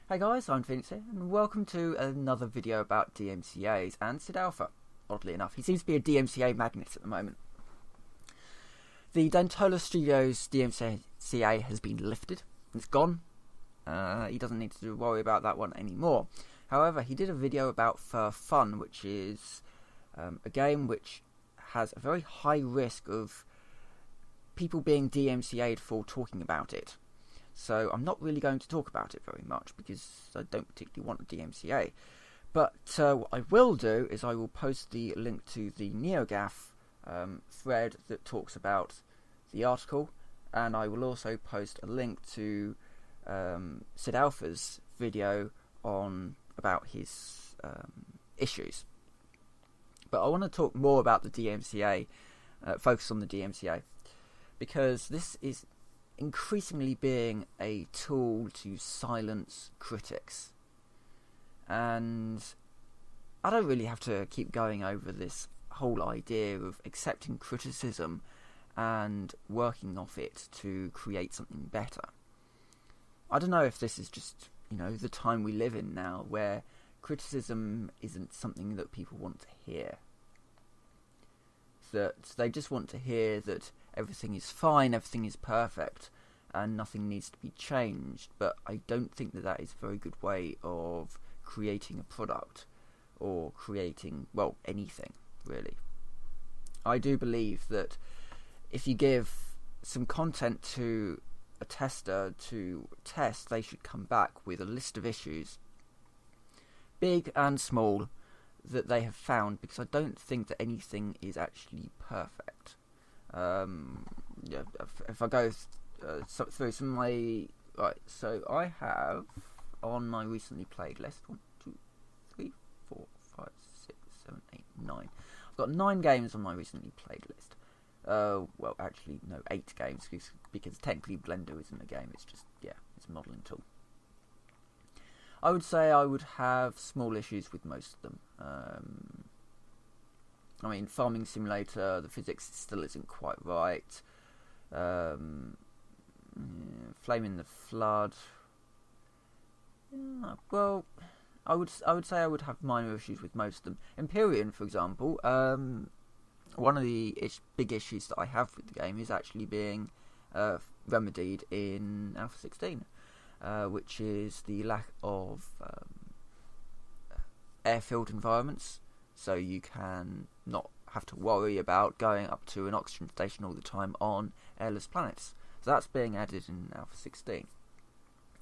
Hey guys, I'm Phoenix here, and welcome to another video about DMCAs and Sid Alpha. Oddly enough, he seems to be a DMCA magnet at the moment. The Dentola Studios DMCA has been lifted. It's gone. He doesn't need to worry about that one anymore. However, he did a video about For Fun, which is a game which has a very high risk of people being DMCA'd for talking about it. So I'm not really going to talk about it very much because I don't particularly want a DMCA. But what I will do is I will post the link to the NeoGAF thread that talks about the article, and I will also post a link to Sid Alpha's video about his issues. But I want to talk more about the DMCA, focus on the DMCA, because this is increasingly being a tool to silence critics. And I don't really have to keep going over this whole idea of accepting criticism and working off it to create something better. I don't know if this is just, the time we live in now, where criticism isn't something that people want to hear. That they just want to hear that everything is fine, everything is perfect, and nothing needs to be changed. But I don't think that is a very good way of creating a product, or creating, anything, really. I do believe that if you give some content to a tester to test, they should come back with a list of issues, big and small, that they have found, because I don't think that anything is actually perfect. If I go through some of my... Right, so I have on my recently played list 1, 2, 3, 4, 5, 6, 7, 8, 9. I've got 9 games on my recently played list. Actually, no, 8 games, because technically Blender isn't a game, it's just, it's a modelling tool. I would say I would have small issues with most of them. Farming Simulator, the physics still isn't quite right. Flame in the Flood. I would say I would have minor issues with most of them. Empyrean, for example, one of the big issues that I have with the game is actually being remedied in Alpha 16. Which is the lack of airfield environments, so you can not have to worry about going up to an oxygen station all the time on airless planets. So that's being added in Alpha 16.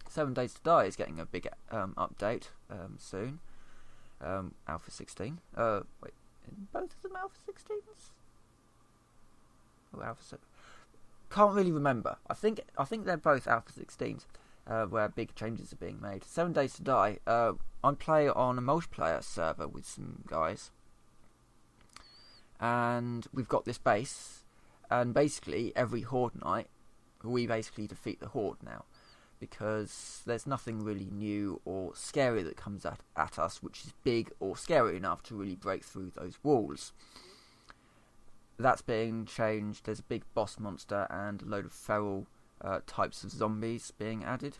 7 Days to Die is getting a big update soon. Alpha 16. Both of them Alpha 16s? Or Alpha 7? Can't really remember. I think they're both Alpha 16s. Where big changes are being made. 7 Days to Die, I'm playing on a multiplayer server with some guys, and we've got this base, and basically every Horde night we basically defeat the Horde now, because there's nothing really new or scary that comes at us which is big or scary enough to really break through those walls. That's being changed. There's a big boss monster and a load of feral types of zombies being added,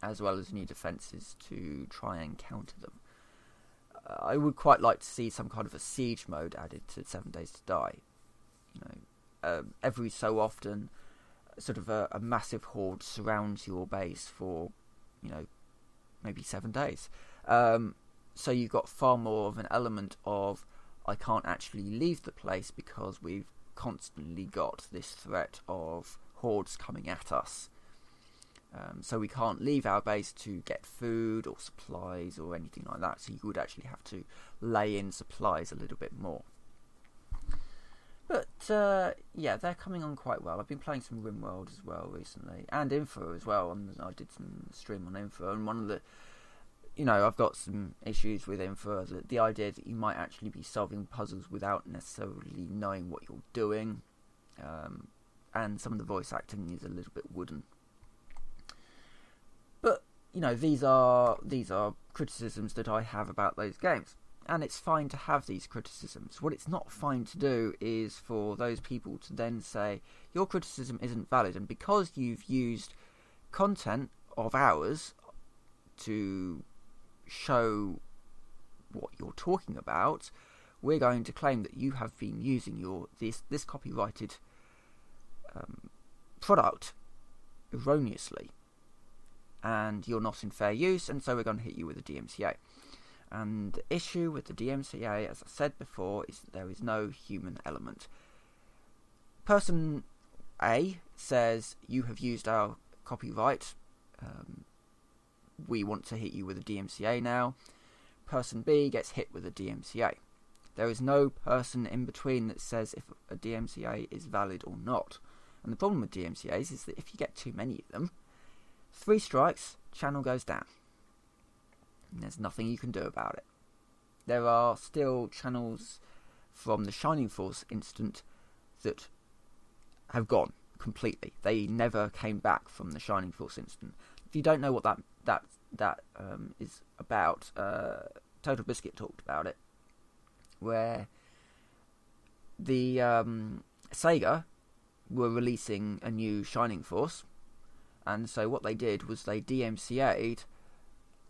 as well as new defences to try and counter them. I would quite like to see some kind of a siege mode added to 7 Days to Die. Every so often, sort of a massive horde surrounds your base for, maybe 7 days. So you've got far more of an element of, I can't actually leave the place because we've constantly got this threat of hordes coming at us, so we can't leave our base to get food or supplies or anything like that, so you would actually have to lay in supplies a little bit more. But they're coming on quite well. I've been playing some RimWorld as well recently, and Infra as well, and I did some stream on Infra, and one of the I've got some issues with Infra, the idea that you might actually be solving puzzles without necessarily knowing what you're doing, and some of the voice acting is a little bit wooden. But these are criticisms that I have about those games, and it's fine to have these criticisms. What it's not fine to do is for those people to then say your criticism isn't valid, and because you've used content of ours to show what you're talking about, we're going to claim that you have been using this copyrighted product erroneously, and you're not in fair use, and so we're going to hit you with a DMCA. And the issue with the DMCA, as I said before, is that there is no human element. Person A says, you have used our copyright, we want to hit you with a DMCA now. Person B gets hit with a DMCA. There is no person in between that says if a DMCA is valid or not. And the problem with DMCAs is that if you get too many of them, 3 strikes, channel goes down. And there's nothing you can do about it. There are still channels from the Shining Force incident that have gone completely. They never came back from the Shining Force incident. If you don't know what that is about, Total Biscuit talked about it, where the Sega were releasing a new Shining Force, and so what they did was they DMCA'd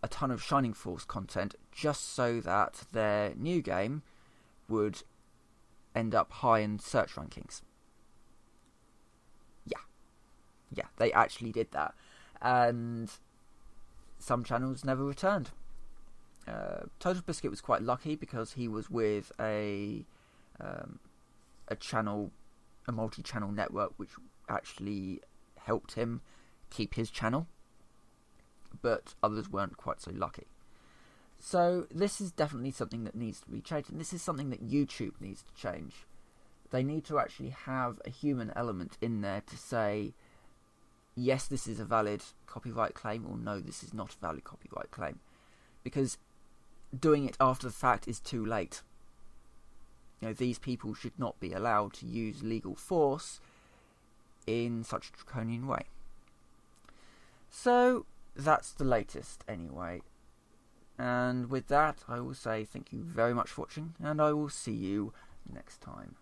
a ton of Shining Force content just so that their new game would end up high in search rankings. Yeah, they actually did that, and some channels never returned. Total Biscuit was quite lucky because he was with a multi-channel network which actually helped him keep his channel, but others weren't quite so lucky. So this is definitely something that needs to be changed, and this is something that YouTube needs to change. They need to actually have a human element in there to say, yes, this is a valid copyright claim, or no, this is not a valid copyright claim. Because doing it after the fact is too late. These people should not be allowed to use legal force in such a draconian way. So, that's the latest anyway. And with that, I will say thank you very much for watching, and I will see you next time.